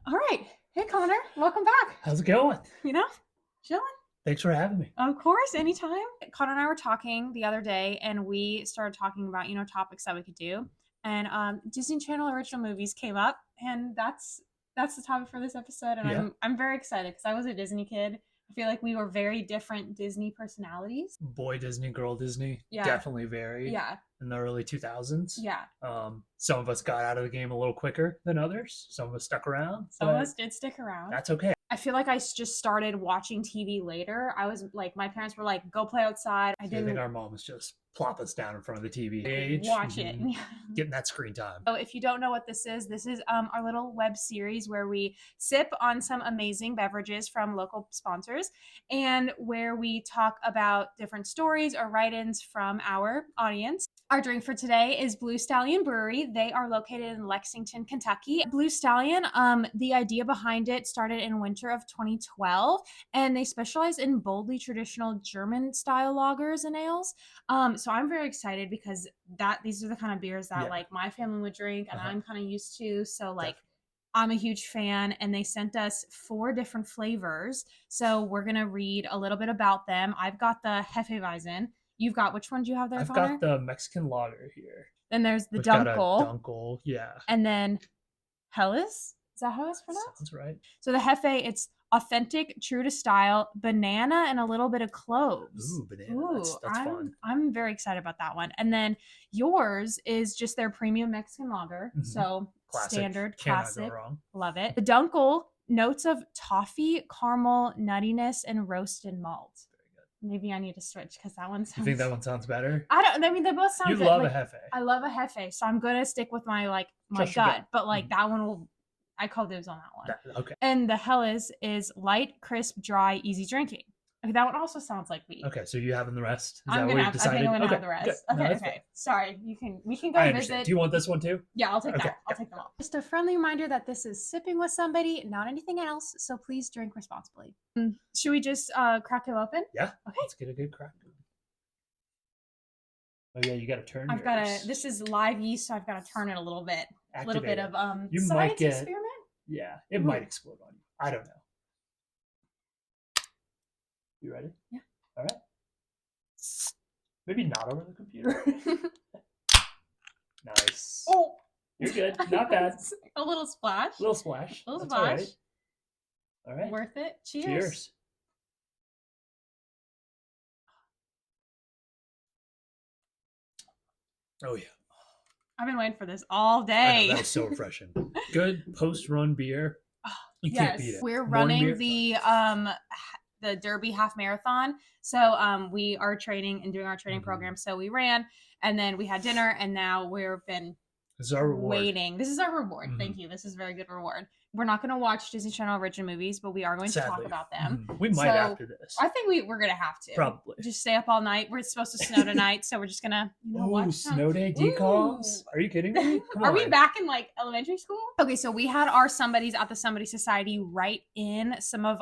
All right. Hey, Connor. Welcome back. How's it going? Chilling. Thanks for having me. Of course, anytime. Connor and I were talking the other day, and we started talking about, topics that we could do. And Disney Channel original movies came up, and that's the topic for this episode. And Yeah. I'm very excited because I was a Disney kid. I feel like we were very different Disney personalities. Boy Disney, girl Disney. Yeah. Definitely vary. Yeah. In the early 2000s. Yeah. Some of us got out of the game a little quicker than others. Some of us stuck around. Some of us did stick around. That's okay. I feel like I just started watching TV later. I was like, my parents were like, go play outside. I think our moms just plop us down in front of the TV. Watch it. Getting that screen time. So if you don't know what this is our little web series where we sip on some amazing beverages from local sponsors and where we talk about different stories or write-ins from our audience. Our drink for today is Blue Stallion Brewery. They are located in Lexington, Kentucky. Blue Stallion, the idea behind it started in winter of 2012, and they specialize in boldly traditional German-style lagers and ales. So I'm very excited because these are the kind of beers that like my family would drink, and I'm kind of used to. So like, I'm a huge fan, and they sent us 4 different flavors. So we're gonna read a little bit about them. I've got the Hefeweizen. You've got, which one do you have there, Connor? I've got the Mexican lager here. Then there's the We've got a Dunkel. Dunkel, yeah. And then Hellas? Is that how it's pronounced? Sounds right. So the Hefe, it's authentic, true to style, banana, and a little bit of cloves. Ooh, banana. That's fun. I'm very excited about that one. And then yours is just their premium Mexican lager. Mm-hmm. So classic. Standard, classic. Cannot go wrong. Love it. The Dunkel, notes of toffee, caramel, nuttiness, and roasted malt. Maybe I need to switch because that one sounds... You think that one sounds better? They both sound good. You love a Hefe. I love a Hefe, so I'm going to stick with my gut. But that one will... I call dibs on that one. Okay. And the Hellas is light, crisp, dry, easy drinking. Okay, that one also sounds like me. Okay, so you having the rest? Is I that think what I'm going to have the rest. Good. Okay, okay. Sorry, we can go visit. Do you want this one too? Yeah, I'll take that. I'll take them all. Just a friendly reminder that this is sipping with somebody, not anything else. So please drink responsibly. Should we just crack it open? Yeah. Okay. Let's get a good crack. Oh yeah, you got to turn. This is live yeast, so I've got to turn it a little bit. A little bit of you science might get, experiment. Yeah, it might explode on you. I don't know. You ready? Yeah. All right. Maybe not over the computer. Nice. Oh, you're good. Not bad. A little splash. Little splash. Little splash. All right. Worth it. Cheers. Cheers. Oh yeah. I've been waiting for this all day. I know, that was so refreshing. Good post-run beer. You can't beat it. We're running the Derby half marathon. So we are training and doing our training program. So we ran, and then we had dinner, and now we've been waiting. This is our reward. Thank you. This is a very good reward. We're not going to watch Disney Channel original movies, but we are going to talk about them. We might after this. I think we're going to have to. Probably. Just stay up all night. We're supposed to snow tonight, so we're just going to watch snow day DCOms. Are you kidding me? Come on. Are we back in elementary school? Okay, so we had our somebodies at the Somebody Society write in some of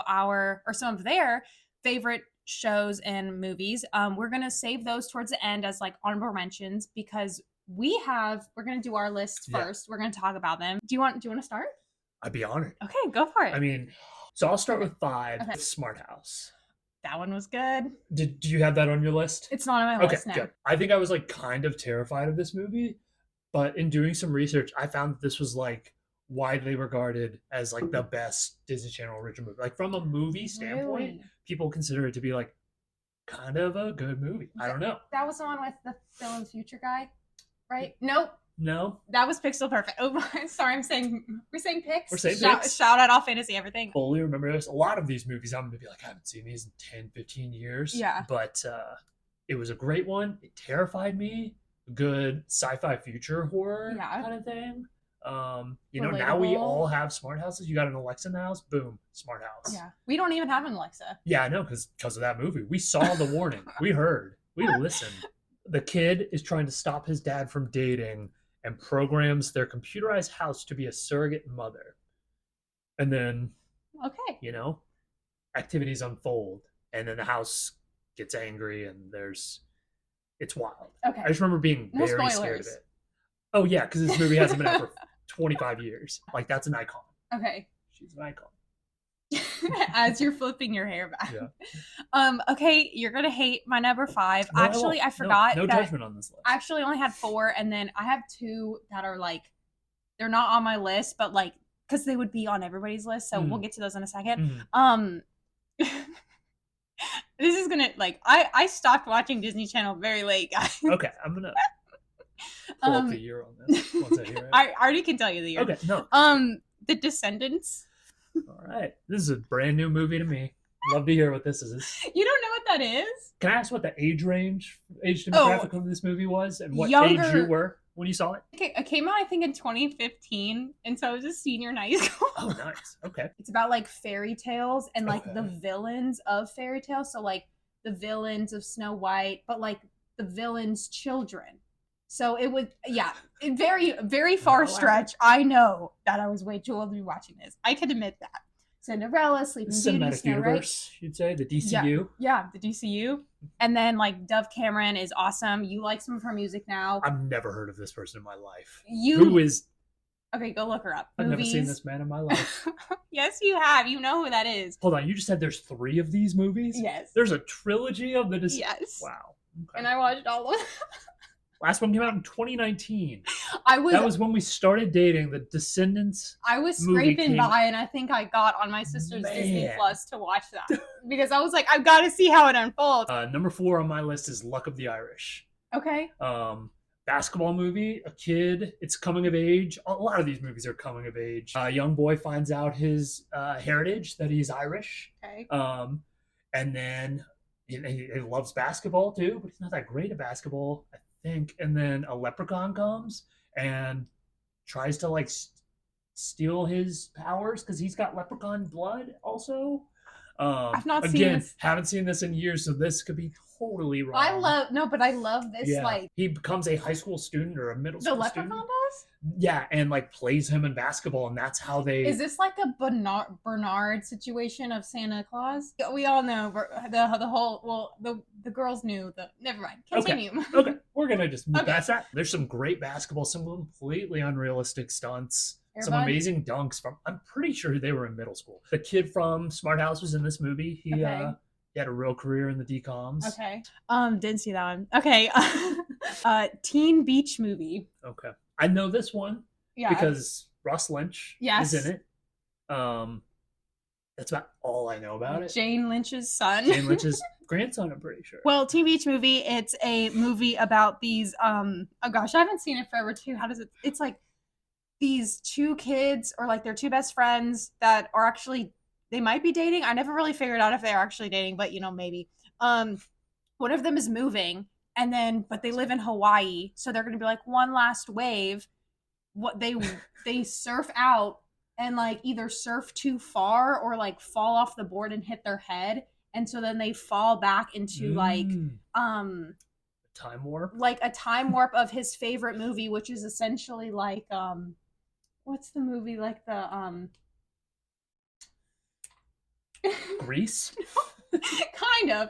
their favorite shows and movies. We're going to save those towards the end as honorable mentions because we're going to do our list first. We're going to talk about them. Do you want to start? I'd be honored. Okay, go for it. I mean, so I'll start with 5. Okay. Smart House. That one was good. Do you have that on your list? It's not on my list now. Good. I think I was kind of terrified of this movie, but in doing some research, I found that this was widely regarded as the best Disney Channel original movie. From a movie standpoint, people consider it to be kind of a good movie. I don't know. That was the one with the Phil and the Future guy, right? Nope. No, that was Pixel Perfect. Oh, sorry, we're saying Pix. We're saying Pix. Shout out All Fantasy Everything. Fully remember this. A lot of these movies, I'm gonna be I haven't seen these in 10, 15 years. Yeah. But it was a great one. It terrified me. Good sci-fi future horror kind of thing. Now we all have smart houses. You got an Alexa in the house. Boom, smart house. Yeah. We don't even have an Alexa. Yeah, I know because of that movie. We saw the warning. We heard. We listened. The kid is trying to stop his dad from dating and programs their computerized house to be a surrogate mother. And then, activities unfold. And then the house gets angry and it's wild. Okay. I just remember being very scared of it. Oh, yeah, because this movie hasn't been out for 25 years. That's an icon. Okay. She's an icon. As you're flipping your hair back. Yeah. Okay, you're gonna hate my number 5. No, Actually, I forgot. No judgment on this list. I actually only had 4, and then I have 2 that are like, they're not on my list, but like, because they would be on everybody's list. So we'll get to those in a second. This is gonna, like, I stopped watching Disney Channel very late, guys. Okay, I'm gonna pull up the year on this once I hear it. I already can tell you the year. Okay, no. The Descendants. All right, this is a brand new movie to me. Love to hear what this is. You don't know what that is? Can I ask what the age demographic of this movie was, and what age you were when you saw it? Okay, it came out, I think, in 2015, and so I was a senior in high school. Oh, nice. Okay. It's about like fairy tales and like the villains of fairy tales. So like the villains of Snow White, but like the villains' children. So it was, very, very far stretch. I know that I was way too old to be watching this. I can admit that. Cinderella, Sleeping Beauty, Cinematic Snow Universe, White. you'd say, the DCU. Yeah, the DCU. And then like Dove Cameron is awesome. You like some of her music now. I've never heard of this person in my life. Who is? Okay, go look her up. I've never seen this man in my life. Yes, you have. You know who that is. Hold on, you just said there's 3 of these movies? Yes. There's a trilogy of the Yes. Wow. Okay. And I watched all of them. Last one came out in 2019. That was when we started dating. The Descendants. I was scraping by, and I think I got on my sister's Disney Plus to watch that because I was like, I've got to see how it unfolds. Number 4 on my list is Luck of the Irish. Okay. Basketball movie. A kid. It's coming of age. A lot of these movies are coming of age. A young boy finds out his heritage, that he's Irish. Okay. And then he loves basketball too, but he's not that great at basketball, I think. And then a leprechaun comes and tries to like steal his powers because he's got leprechaun blood also. I've not seen this. Haven't seen this in years, so this could be totally wrong. I love this. Yeah. Like, he becomes a high school student or a middle school student. The leprechaun does? Yeah, and like plays him in basketball, and that's how they. Is this like a Bernard situation of Santa Claus? We all know the whole. Well, the girls knew the. Never mind. Continue. Okay, we're gonna just move past that. There's some great basketball, some completely unrealistic stunts. Some amazing dunks from. I'm pretty sure they were in middle school. The kid from Smart House was in this movie. He had a real career in the DCOms. Okay. Didn't see that one. Okay. Teen Beach Movie. Okay. I know this one. Yeah. Because Ross Lynch is in it. That's about all I know about it. Jane Lynch's son. Jane Lynch's grandson, I'm pretty sure. Well, Teen Beach Movie, it's a movie about these oh gosh, I haven't seen it forever too. How does it it's like these 2 kids, or like they're 2 best friends that are actually, they might be dating. I never really figured out if they're actually dating, but maybe. One of them is moving, but they live in Hawaii, so they're gonna be like one last wave. What they surf out and like either surf too far or like fall off the board and hit their head, and so then they fall back into time warp, like a time warp of his favorite movie, which is essentially like what's the movie, like the Grease? kind of.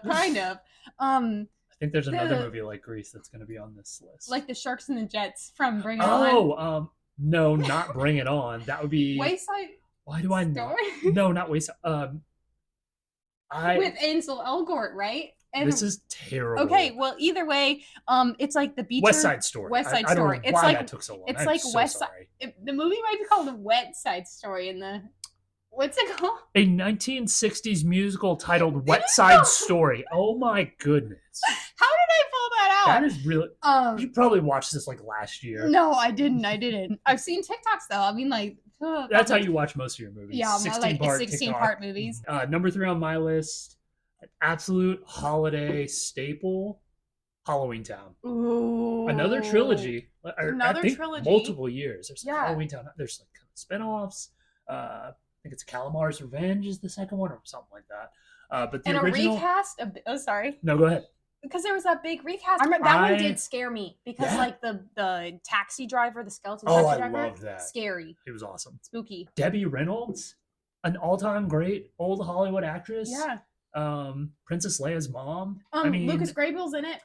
I think there's another movie like Grease that's going to be on this list. Like the Sharks and the Jets from Bring It On. No, not Bring It On. That would be Wayside. Why do I know? No, not Wayside. With Ansel Elgort, right? And this is terrible. Okay, well, either way, it's like the beach. West Side Story. West Side Story. I don't know why that took so long. It's like West Side. The movie might be called the Wet Side Story, and the what's it called? A 1960s musical titled Wet Side Story. Oh my goodness! How did I pull that out? That is really. You probably watched this like last year. No, I didn't. I've seen TikToks though. I mean, like. That's how you watch most of your movies. Yeah, 16-part movies. Number 3 on my list, an absolute holiday staple, Halloween Town. Ooh. Another trilogy. Trilogy. Multiple years. There's Halloween Town. There's like kind of spinoffs. I think it's Calamar's Revenge is the second one or something like that. But the original. A recast. Sorry. No, go ahead. Because there was that big recast. I remember that one did scare me because like the taxi driver, the skeleton taxi driver. I loved that. Scary. It was awesome. Spooky. Debbie Reynolds, an all-time great old Hollywood actress. Yeah. Princess Leia's mom. Lucas Grable's in it.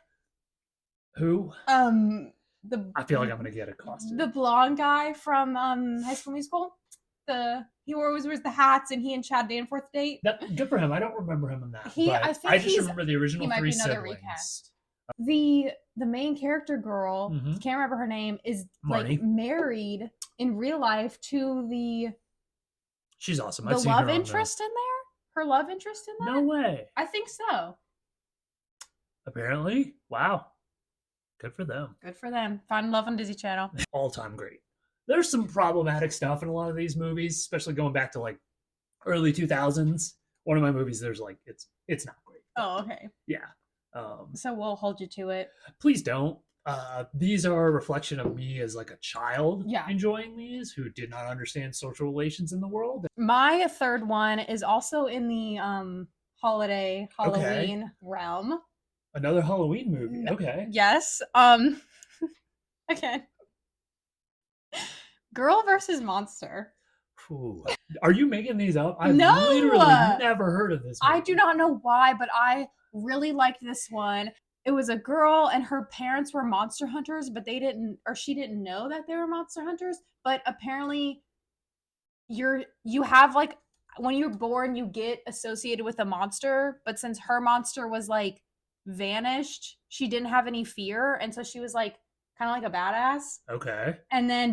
Who? I feel like I'm gonna get accosted. The blonde guy from High School Musical. He always wears the hats, and he and Chad Danforth date. Good for him. I don't remember him in that. I just remember the original might three be another siblings. Recast. The main character girl, can't remember her name, is Marnie. like married in real life to the. She's awesome. The love interest in there. Her love interest in that. No way. I think so. Apparently, wow. Good for them. Good for them. Find love on Disney Channel. All-time great. There's some problematic stuff in a lot of these movies, especially going back to like early 2000s. One of my movies, there's like it's not great. Oh, okay. Yeah. So we'll hold you to it. Please don't. These are a reflection of me as like a child enjoying these who did not understand social relations in the world. My third one is also in the Halloween realm. Another Halloween movie. Okay. Yes. Again. Girl versus Monster. Ooh. Are you making these up? I've no! literally never heard of this movie. I do not know why, but I really liked this one. It was a girl and her parents were monster hunters, but she didn't know that they were monster hunters. But apparently you have like, when you're born, you get associated with a monster. But since her monster was like vanished, she didn't have any fear. And so she was like, kind of like a badass. Okay.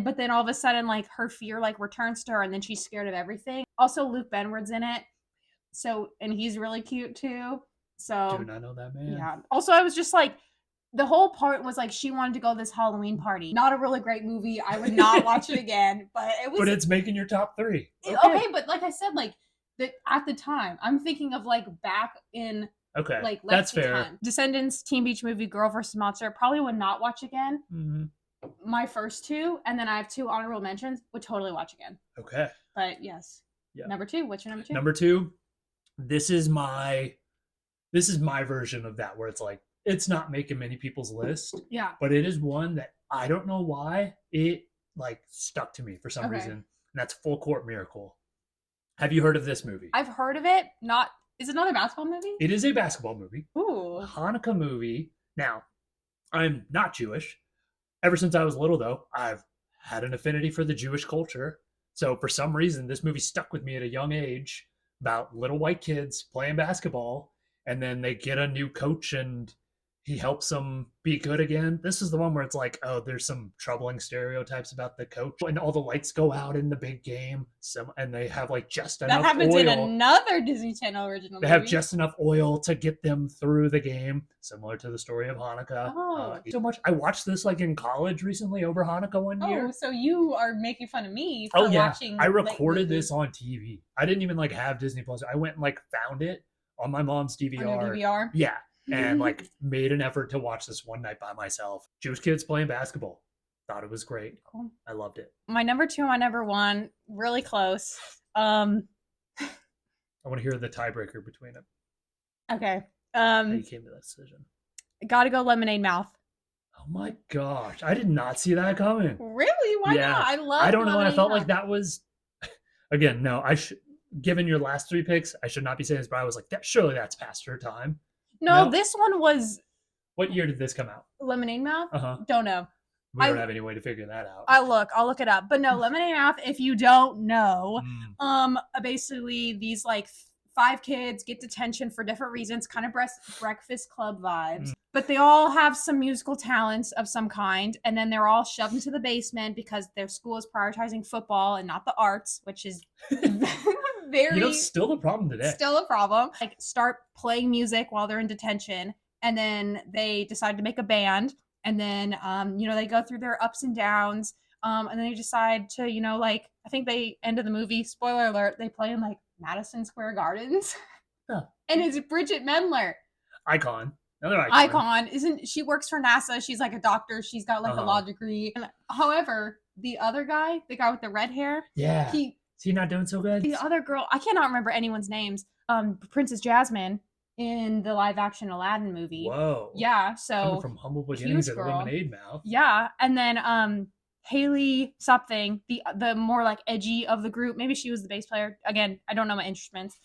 But then all of a sudden, like her fear like returns to her, and then she's scared of everything. Also, Luke Benward's in it. So, and he's really cute too. So, do not know that man. Yeah. Also, I was just like, the whole part was like she wanted to go to this Halloween party. Not a really great movie. I would not watch it again. But it was. But it's making your top 3. Okay, but like I said, like at the time, I'm thinking of like back in. Okay, like that's Lexington. fair. Descendants, Teen Beach Movie, Girl vs. Monster. Probably would not watch again. Mm-hmm. My first 2, and then I have 2 honorable mentions. Would totally watch again. Okay. But yes. Yeah. Number 2. What's your number 2? Number 2. This is my version of that, where it's like it's not making many people's list. Yeah. But it is one that I don't know why it like stuck to me for some reason, and that's Full Court Miracle. Have you heard of this movie? I've heard of it. Is it another basketball movie? It is a basketball movie. Ooh. Hanukkah movie. Now, I'm not Jewish. Ever since I was little, though, I've had an affinity for the Jewish culture. So for some reason, this movie stuck with me at a young age about little white kids playing basketball, and then they get a new coach and he helps them be good again. This is the one where it's like, oh, there's some troubling stereotypes about the coach, and all the lights go out in the big game, and they have like just enough oil. That happens in another Disney Channel original movie. They have just enough oil to get them through the game, similar to the story of Hanukkah. So much. I watched this like in college recently over Hanukkah one year. Oh, so you are making fun of me for watching. I recorded this on TV. I didn't even like have Disney Plus. I went and like found it on my mom's DVR. On your DVR? Yeah. And like made an effort to watch this one night by myself. Jewish kids playing basketball. Thought it was great. Cool. I loved it. My number 2 and my number 1, really close. I want to hear the tiebreaker between them. Okay. How you came to that decision. Gotta go Lemonade Mouth. Oh my gosh. I did not see that coming. Really? Why not? I don't know. I felt like that was again, no, given your last 3 picks, I should not be saying this, but I was like, surely that's past her time. No, this one was. What year did this come out? Lemonade Mouth? Don't know. We don't have any way to figure that out. I'll look it up. But no, Lemonade Mouth, if you don't know, basically these like 5 kids get detention for different reasons, kind of Breakfast Club vibes. But they all have some musical talents of some kind, and then they're all shoved into the basement because their school is prioritizing football and not the arts, which is very still the problem today. Still a problem. Like start playing music while they're in detention, and then they decide to make a band, and then they go through their ups and downs, and then they decide to I think they end of the movie, spoiler alert, they play in like Madison Square Gardens. Huh. And it's Bridget Mendler. Icon. Another icon. Isn't she works for NASA? She's like a doctor. She's got like a law degree. However, the other guy, the guy with the red hair, is he not doing so good? The other girl, I cannot remember anyone's names. Princess Jasmine in the live action Aladdin movie. Whoa. Yeah. So coming from humble beginnings at Lemonade Mouth. Yeah, and then Haley something, the more like edgy of the group. Maybe she was the bass player. Again, I don't know my instruments.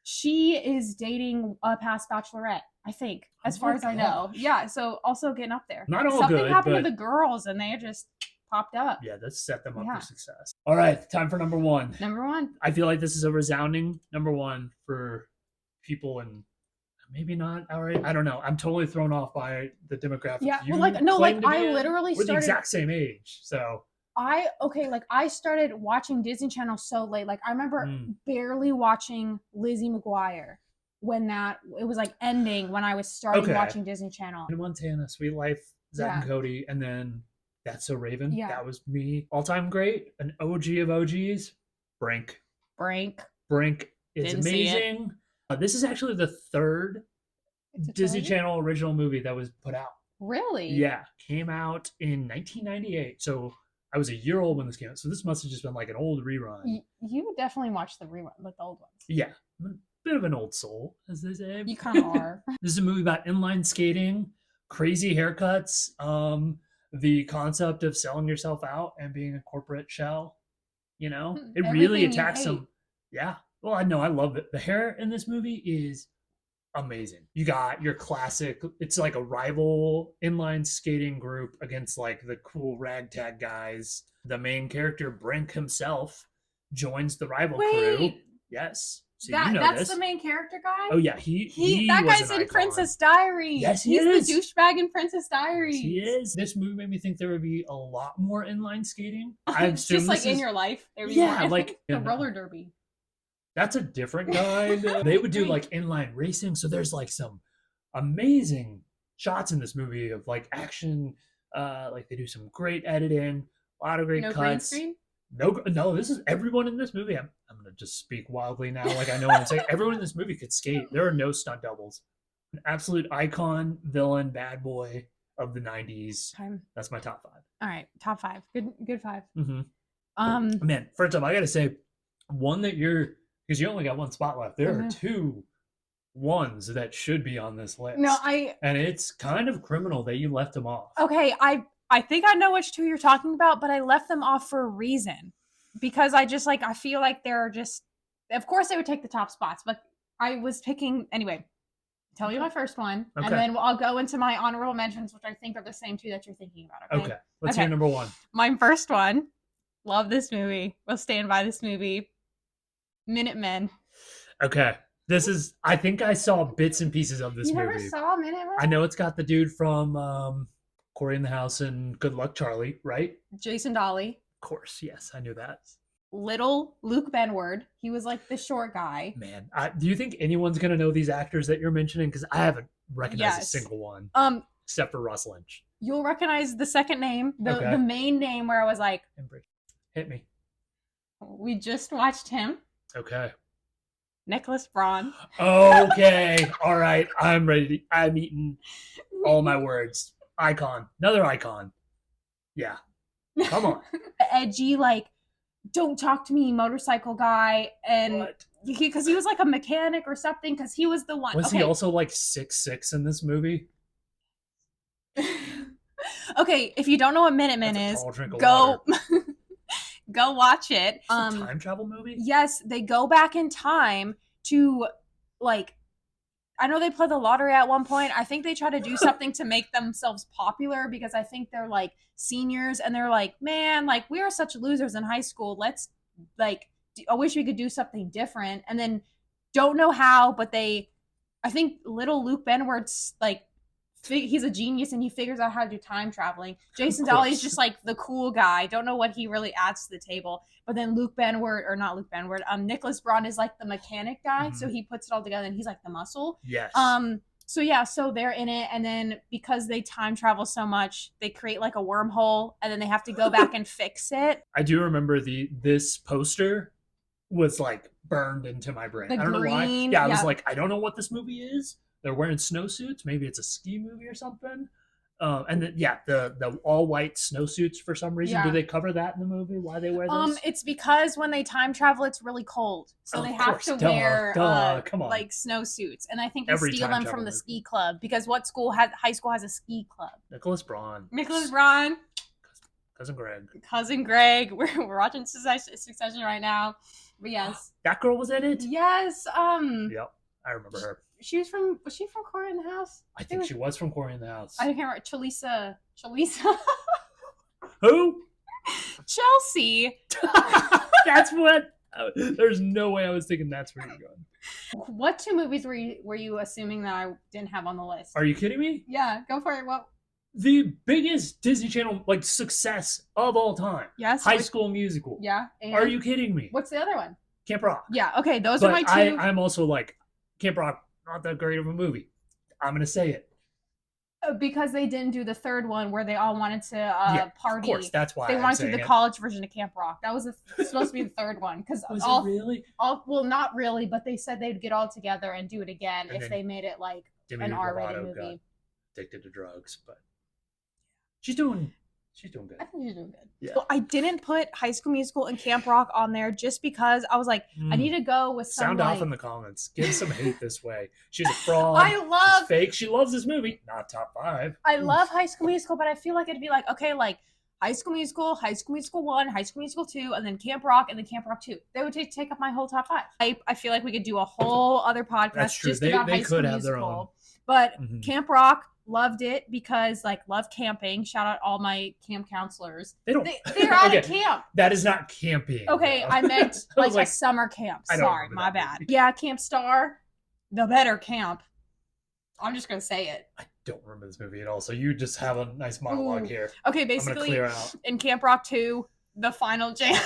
She is dating a past bachelorette, I think, as far as I know. Yeah, so also getting up there. Not all Something good, happened to the girls, and they just popped up. Yeah, that set them up for success. All right, time for number one. Number one. I feel like this is a resounding number one for people in maybe not. All right, I don't know. I'm totally thrown off by the demographic. Yeah, you well, like no, like claim to be I in. literally We're started the exact same age, so I started watching Disney Channel so late. Like I remember barely watching Lizzie McGuire when it was like ending when I was starting watching Disney Channel. In Montana, Sweet Life, Zach and Cody, and then That's So Raven. Yeah. That was me. All-time great, an OG of OGs, Brink. Brink is amazing. This is actually the third Disney Channel original movie that was put out. Really? Yeah. Came out in 1998. So I was a year old when this came out. So this must have just been like an old rerun. You definitely watched the rerun, like the old ones. Yeah. Bit of an old soul, as they say. You kind of are. This is a movie about inline skating, crazy haircuts, the concept of selling yourself out and being a corporate shell. You know, it really attacks some. Yeah. Well, I know. I love it. The hair in this movie is amazing. You got your classic, it's like a rival inline skating group against like the cool ragtag guys. The main character, Brink himself, joins the rival crew. Yes. So that's this. The main character guy? Oh yeah, he that guy's in Princess Diaries. Yes, he's the douchebag in Princess Diaries. Yes, he is. This movie made me think there would be a lot more inline skating. It's just like in your life. There was like the roller derby. That's a different kind. They would do like inline racing. So there's like some amazing shots in this movie of like action. Like they do some great editing, a lot of great cuts. Green screen? No, this is everyone in this movie. I'm gonna just speak wildly now, like I know what I'm saying. Everyone in this movie could skate. There are no stunt doubles. An absolute icon, villain, bad boy of the 90s. That's my top 5. All right, top 5. Good 5. Mm-hmm. Man, first off, I gotta say, one that because you only got one spot left. There are 2 ones that should be on this list. No, and it's kind of criminal that you left them off. Okay, I think I know which 2 you're talking about, but I left them off for a reason. Because I just I feel like they're just, of course they would take the top spots, but I was picking, anyway, tell you my first one, and then I'll go into my honorable mentions, which I think are the same 2 that you're thinking about, okay? Let's hear number 1. My first one, love this movie, will stand by this movie, Minutemen. Okay. This is, I think I saw bits and pieces of this movie. You never saw Minutemen? I know it's got the dude from Corey in the House and Good Luck Charlie, right? Jason Dolly. Of course, yes, I knew that. Little Luke Benward. He was like the short guy. Man, do you think anyone's going to know these actors that you're mentioning? Because I haven't recognized a single one. Except for Ross Lynch. You'll recognize the second name, the main name where I was like... Hit me. We just watched him. Okay. Nicholas Braun. Okay. All right. I'm ready. I'm eating all my words. Icon. Another icon. Yeah. Come on. Edgy, like, don't talk to me, motorcycle guy. And because he was like a mechanic or something, because he was the one. Was he also like 6'6" in this movie? Okay, if you don't know what Minutemen is, go watch it. It's a time travel movie? Yes, they go back in time to, like, I know they play the lottery at one point. I think they try to do something to make themselves popular because I think they're, like, seniors and they're like, man, like, we were such losers in high school. Let's, like, I wish we could do something different. And then don't know how, but I think little Luke Benward's, like, he's a genius and he figures out how to do time traveling. Jason Dolly is just like the cool guy. Don't know what he really adds to the table. But then Nicholas Braun is like the mechanic guy. Mm-hmm. So he puts it all together and he's like the muscle. Yes. So they're in it. And then because they time travel so much, they create like a wormhole and then they have to go back and fix it. I do remember this poster was like burned into my brain. I don't know why. Yeah, I was like, I don't know what this movie is. They're wearing snowsuits. Maybe it's a ski movie or something. And then, the all-white snowsuits for some reason. Yeah. Do they cover that in the movie? Why they wear those? It's because when they time travel, it's really cold. So they have to wear like snowsuits. And I think they steal them from the ski club. Because what high school has a ski club? Nicholas Braun. Cousin Greg. We're watching Succession right now. But yes. That girl was in it? Yes. Yep. I remember her. Was she from Corey in the House? I think she was from Corey in the House. I can't remember. Chelisa. Who? Chelsea. That's what. There's no way I was thinking that's where you're going. What 2 movies were you assuming that I didn't have on the list? Are you kidding me? Yeah, go for it. What? The biggest Disney Channel success of all time. Yes. High School Musical. Yeah. And are you kidding me? What's the other one? Camp Rock. Yeah. Okay, those are my 2. I'm also Camp Rock, not that great of a movie. I'm gonna say it. Because they didn't do the 3rd one where they all wanted to party. Of course, that's why they wanted to do the college version of Camp Rock. That was supposed to be the 3rd one. Because was it really? Well, not really, but they said they'd get all together and do it again if they made it an R-rated movie. Got addicted to drugs, but she's doing good. I think she's doing good. Yeah. So I didn't put High School Musical and Camp Rock on there just because I was like, I need to go with some. Sound off in the comments. Give some hate this way. She's a fraud. I love She's fake. She loves this movie. Not top 5. I love High School Musical, but I feel like it'd be okay, High School Musical 1, High School Musical 2, and then Camp Rock, and then Camp Rock 2. They would take up my whole top 5. I feel like we could do a whole other podcast just about High School Musical. Their own. But Camp Rock, loved it because love camping. Shout out all my camp counselors. They're out of camp. That is not camping. Okay, I meant a summer camp. Sorry, my bad. Yeah, Camp Star, the better camp. I'm just gonna say it. I don't remember this movie at all, so you just have a nice monologue here. Okay, basically in Camp Rock 2, the final jam.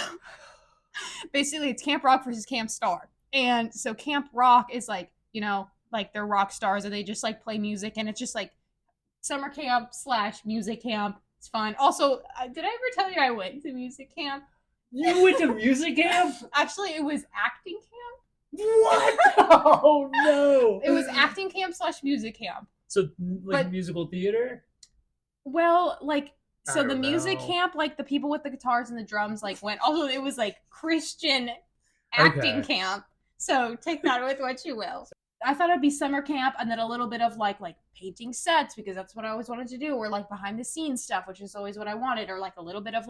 Basically, it's Camp Rock versus Camp Star. And so Camp Rock is they're rock stars and they just play music, and it's just summer camp / music camp. It's fun. Also, did I ever tell you I went to music camp? You went to music camp? Actually, it was acting camp. What? Oh no! It was acting camp / music camp. So musical theater? Well, so the music camp, the people with the guitars and the drums went. Also, it was Christian acting camp. So take that with what you will. I thought it'd be summer camp and then a little bit of painting sets because that's what I always wanted to do, or behind the scenes stuff, which is always what I wanted, or a little bit of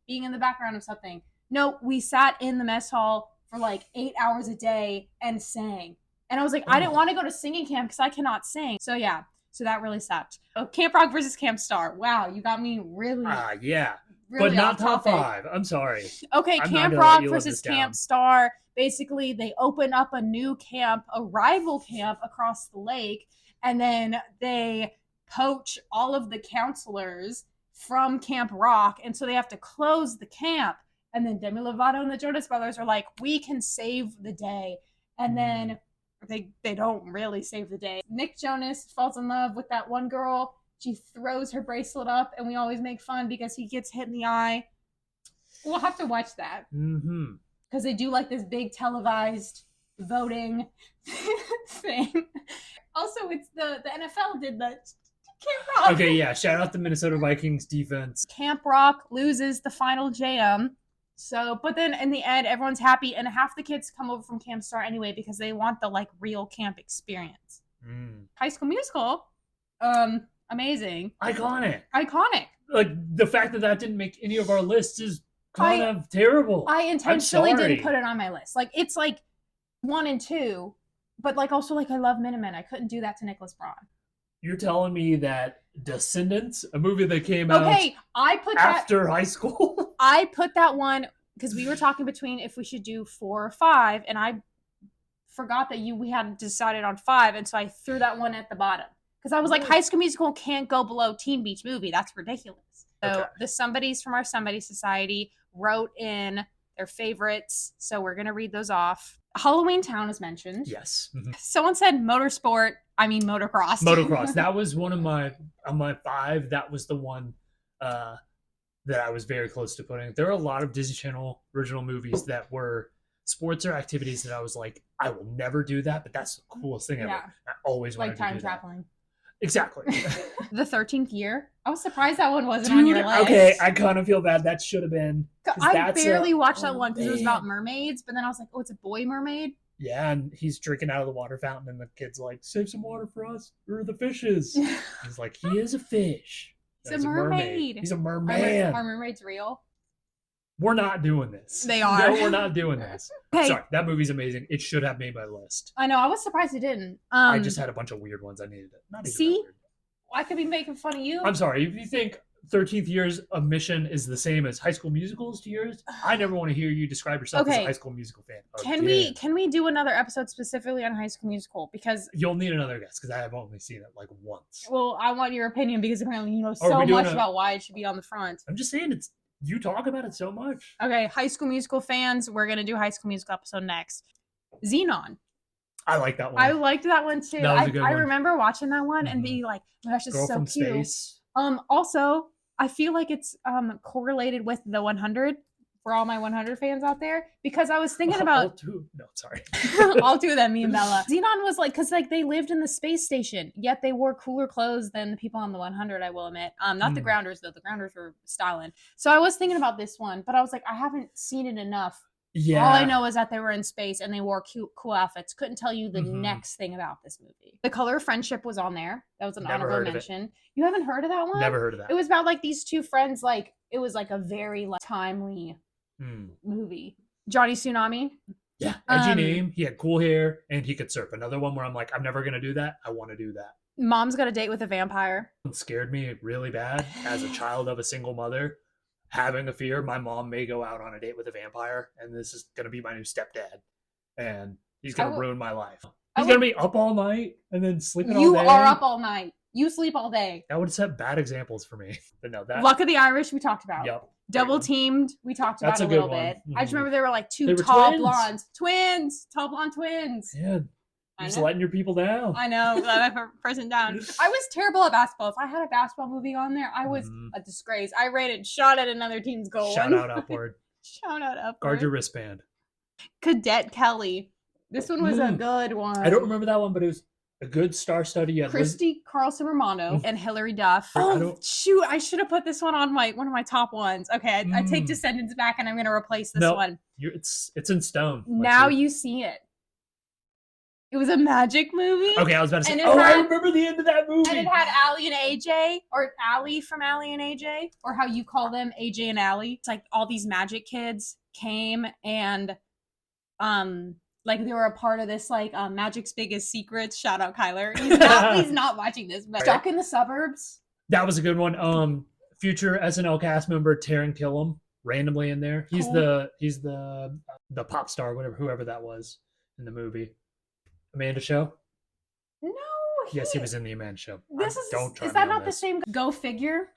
being in the background of something. No, we sat in the mess hall for 8 hours a day and sang. And I was I didn't want to go to singing camp because I cannot sing. So yeah, so that really sucked. Oh, Camp Rock versus Camp Star. Wow, you got me really. Yeah. Really but not top 5. I'm sorry. Okay, Camp Rock versus Camp Star. Basically, they open up a new camp, a rival camp across the lake, and then they poach all of the counselors from Camp Rock, and so they have to close the camp. And then Demi Lovato and the Jonas Brothers are we can save the day. And then they don't really save the day. Nick Jonas falls in love with that one girl. She throws her bracelet up, and we always make fun because he gets hit in the eye. We'll have to watch that. Because they do this big televised voting thing. Also, it's the NFL did the Camp Rock. Okay, yeah. Shout out the Minnesota Vikings defense. Camp Rock loses the final jam. So, but then in the end, everyone's happy, and half the kids come over from Camp Star anyway because they want the real camp experience. High School Musical, amazing, iconic. The fact that didn't make any of our lists is kind of terrible. I intentionally didn't put it on my list. It's 1 and 2, but also I love Minutemen. I couldn't do that to Nicholas Braun. You're telling me that Descendants, a movie that came out after high school? I put that one because we were talking between if we should do 4 or 5, and I forgot that we hadn't decided on 5, and so I threw that one at the bottom. Because I was High School Musical can't go below Teen Beach Movie. That's ridiculous. So the somebodies from our Somebody Society wrote in their favorites. So we're going to read those off. Halloween Town is mentioned. Yes. Someone said motocross. Motocross. That was one of my 5. That was the one that I was very close to putting. There are a lot of Disney Channel original movies that were sports or activities that I was I will never do that, but that's the coolest thing ever. I always wanted to do that. Time traveling. Exactly. The 13th Year. I was surprised that one wasn't on your list. Okay, I kind of feel bad. That should have been. I barely watched that one because it was about mermaids, but then I was oh, it's a boy mermaid? Yeah, and he's drinking out of the water fountain, and the kid's save some water for us, or the fishes. He's he is a fish. He's a mermaid. He's a merman. Are mermaids real? We're not doing this. They are. No, we're not doing this. Okay. Sorry, that movie's amazing. It should have made my list. I know. I was surprised it didn't. I just had a bunch of weird ones I needed. Not even see? I could be making fun of you. I'm sorry. If you think 13th year's admission is the same as High School Musicals to yours, I never want to hear you describe yourself as a High School Musical fan. Can we do another episode specifically on High School Musical? Because you'll need another guest because I have only seen it like once. Well, I want your opinion because apparently you know so much about why it should be on the front. I'm just saying you talk about it so much. Okay, High School Musical fans, we're gonna do High School Musical episode next. Xenon. I like that one. I liked that one too. That was a good one. I remember watching that one and being like, oh my gosh, this is so cute. Space. Also, I feel like it's correlated with the 100 for all my 100 fans out there because I was thinking about all two of them, me and Bella. Xenon was like, because like they lived in the space station, yet they wore cooler clothes than the people on the 100. I will admit, not the Grounders though. The Grounders were styling. So I was thinking about this one, but I was like, I haven't seen it enough. Yeah. All I know is that they were in space and they wore cute, cool outfits. Couldn't tell you the next thing about this movie. The Color of Friendship was on there. That was an honorable mention. You haven't heard of that one? Never heard of that. It was about like these two friends. Like it was like a very like, timely movie. Johnny Tsunami. Yeah, edgy name. He had cool hair and he could surf. Another one where I'm like, I'm never gonna do that. I want to do that. Mom's Got a Date with a Vampire. It scared me really bad as a child of a single mother. Having a fear my mom may go out on a date with a vampire and this is going to be my new stepdad and he's going to ruin my life. He's going to be up all night and then sleeping all day. You are up all night. You sleep all day. That would set bad examples for me. But no, that Luck of the Irish we talked about. Yep. Double Teamed we talked about a little bit. I just remember there were like two tall blondes. Tall blonde twins. Yeah. You're just letting your people down. I know. Let my person down. I was terrible at basketball. If I had a basketball movie on there, I was a disgrace. I rated shot at another team's goal. Shout out upward. Shout out upward. Guard your wristband. Cadet Kelly. This one was a good one. I don't remember that one, but it was a good star-studded. Yeah, Christy Carlson Romano and Hilary Duff. Oh, shoot. I should have put this one on one of my top ones. Okay, I take Descendants back and I'm going to replace this one. It's in stone. Now you see it. It was a magic movie. Okay, I was about to say, I remember the end of that movie. And it had Allie and AJ, or Allie from Allie and AJ, or how you call them, AJ and Allie. It's like all these magic kids came and, like they were a part of this, like, Magic's Biggest Secrets. Shout out Kyler. He's not watching this, but Stuck in the Suburbs. That was a good one. Future SNL cast member Taron Killam, randomly in there. He's the pop star, whoever that was in the movie. Amanda Show? No. Yes, he was in the Amanda Show. Is that not the same? Go figure.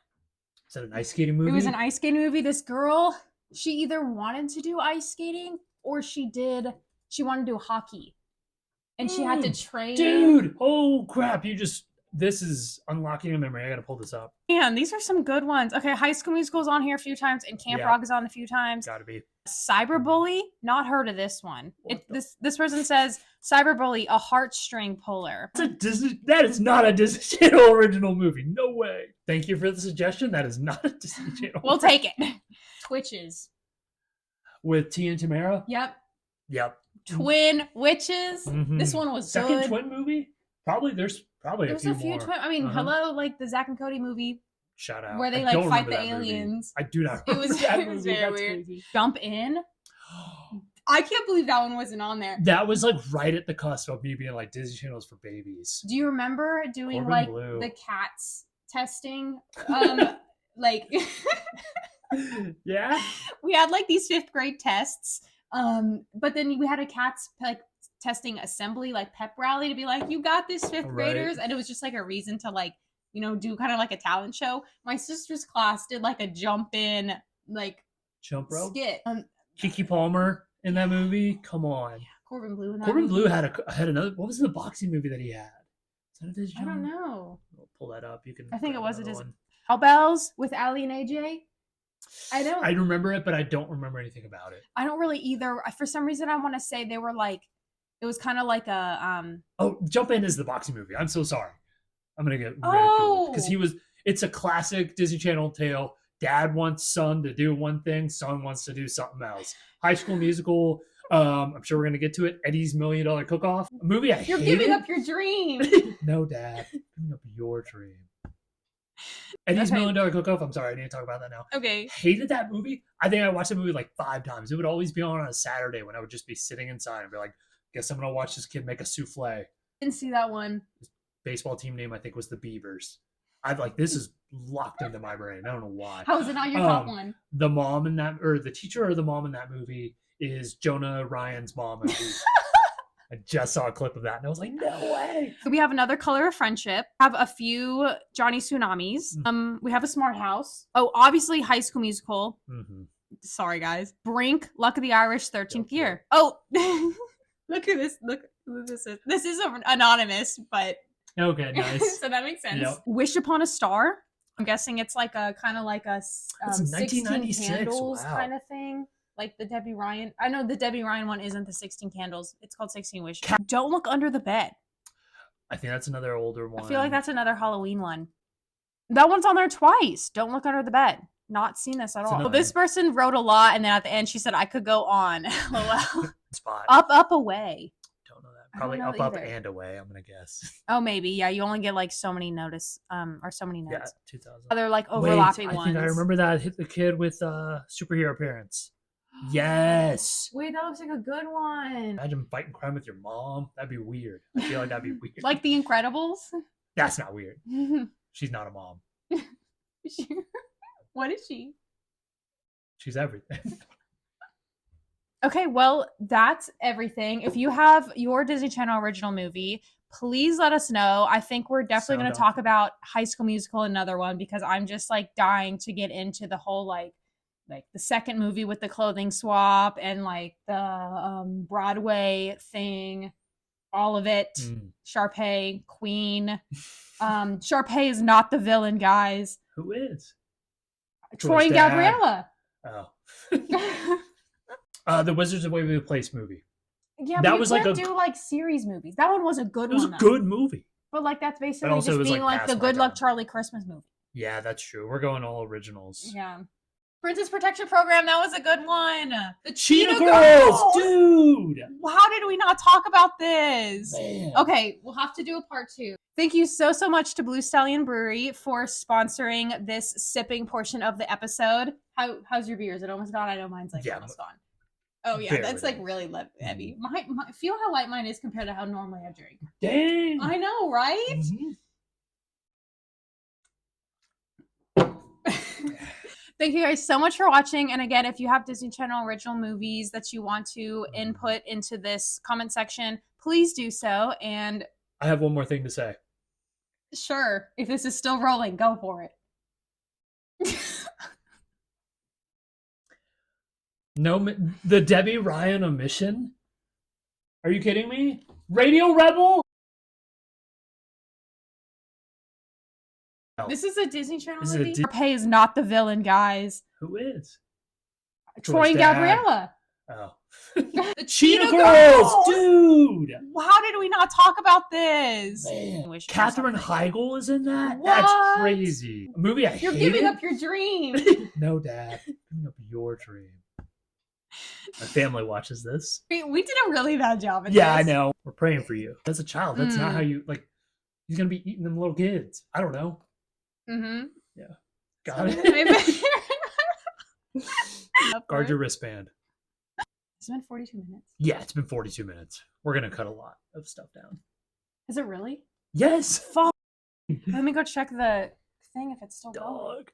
Is that an ice skating movie? It was an ice skating movie. This girl, she either wanted to do ice skating or she wanted to do hockey. And she had to train. Dude, oh crap. This is unlocking a memory. I gotta pull this up. Man, these are some good ones. Okay, High School Musical's on here a few times, and Camp Rock is on a few times. Gotta be. Cyberbully, not heard of this one. This person says Cyberbully, a heartstring puller. That is not a Disney Channel original movie. No way. Thank you for the suggestion. That is not a Disney Channel. We'll take it. Twitches. With Tia and Tamara? Yep. Twin Witches. This one was second twin movie? There's a few twin. I mean, hello, like the Zack and Cody movie. Shout out. Where they like fight the aliens. Movie. I do not remember that movie. It was very weird. Crazy. Jump In. I can't believe that one wasn't on there. That was like right at the cusp of me being like Disney Channel's for babies. Do you remember doing Corbin like Blue. The cats testing? Like yeah. We had like these 5th grade tests. But then we had a cats like testing assembly, like pep rally to be like, you got this 5th graders. And it was just like a reason to like, you know, do kind of like a talent show. My sister's class did like a jump rope skit. Kiki Palmer in that movie. Come on. Yeah, Corbin Blue in that Corbin movie. Blue had another. What was the boxing movie that he had? Is that a Disney Channel? I don't know. We'll pull that up. You can. I think it was a Disney. Cowbells with Allie and AJ. I remember it, but I don't remember anything about it. I don't really either. For some reason, I want to say they were like, it was kind of like a. Oh, Jump In is the boxing movie. I'm so sorry. I'm gonna get ridiculed because it's a classic Disney Channel tale. Dad wants son to do one thing, son wants to do something else. High School Musical. I'm sure we're gonna get to it. Eddie's $1 Million Cook-Off, a movie You're giving up your dream. No, Dad, giving up your dream. Eddie's $1 Million Cook-Off. I'm sorry, I need to talk about that now. Okay. Hated that movie. I think I watched the movie like 5 times. It would always be on a Saturday when I would just be sitting inside and be like, guess I'm gonna watch this kid make a souffle. Didn't see that one. His baseball team name I think was the Beavers. I've like this is locked into my brain. I don't know why. How is it not your top one? The mom in that, or the teacher or the mom in that movie is Jonah Ryan's mom. I just saw a clip of that and I was like, no way. We have Another Color of Friendship. Have a few Johnny Tsunamis. We have A Smart House. Oh, obviously High School Musical. Mm-hmm. Sorry, guys. Brink, Luck of the Irish, 13th Year. Oh, look who this. Look who this is. This is anonymous, but okay, nice. so that makes sense. Yep. Wish Upon a Star. I'm guessing it's like a kind of like a 16 Candles kind of thing. Like the Debbie Ryan. I know the Debbie Ryan one isn't the 16 Candles. It's called 16 Wishes. Don't Look Under the Bed. I think that's another older one. I feel like that's another Halloween one. That one's on there twice. Don't Look Under the Bed. Not seen this at all. Well, this person wrote a lot, and then at the end she said, I could go on. Spot. Up, Away. Don't know that. Probably know up, either. and away, I'm going to guess. Oh, maybe. Yeah, you only get like so many notice, or so many notes. Yeah, 2000. Other like overlapping ones. I think I remember that. Hit the kid with superhero parents. Yes. Wait, that looks like a good one. Imagine fighting crime with your mom. That'd be weird. I feel like that'd be weird. Like The Incredibles? That's not weird. She's not a mom. What is she? She's everything. Okay, well, that's everything. If you have your Disney Channel original movie, please let us know. I think we're definitely going to talk about High School Musical, another one, because I'm just like dying to get into the whole like the second movie with the clothing swap and like the Broadway thing, all of it. Sharpay, Queen. Sharpay is not the villain, guys. Who is? Troy and Gabriella. Oh. The Wizards of Waverly Place movie. Yeah, that but was you like can't do like series movies. That one was a good one. It was a good movie. But like that's basically just being like the Good Luck Charlie Christmas movie. Yeah, that's true. We're going all originals. Yeah. Princess Protection Program, that was a good one. The Cheetah Girls, dude. How did we not talk about this? Man. Okay, we'll have to do a part 2. Thank you so much to Blue Stallion Brewery for sponsoring this sipping portion of the episode. How's your beer? Is it almost gone? I know mine's like almost gone. Oh yeah, that's like really heavy. Feel how light mine is compared to how normally I drink. Dang. I know, right? Mm-hmm. Thank you guys so much for watching. And again, if you have Disney Channel original movies that you want to input into this comment section, please do so. And I have one more thing to say. Sure. If this is still rolling, go for it. No, the Debbie Ryan omission? Are you kidding me? Radio Rebel? This is a Disney Channel movie? Sharpay is not the villain, guys. Who is? Troy and Gabriella. Oh. The Cheetah Girls, dude. How did we not talk about this? Man. Katherine Heigl is in that? What? That's crazy. A movie I You're hated? giving up your dream. No, Dad. Giving up your dream. My family watches this. We did a really bad job at this. Yeah, I know. We're praying for you. As a child, that's not how you, like, he's going to be eating them little kids. I don't know. Mm-hmm. Yeah. Got it. Guard your wristband. It's been 42 minutes. Yeah, it's been 42 minutes. We're going to cut a lot of stuff down. Is it really? Yes. Fuck. Let me go check the thing if it's still going. Dog.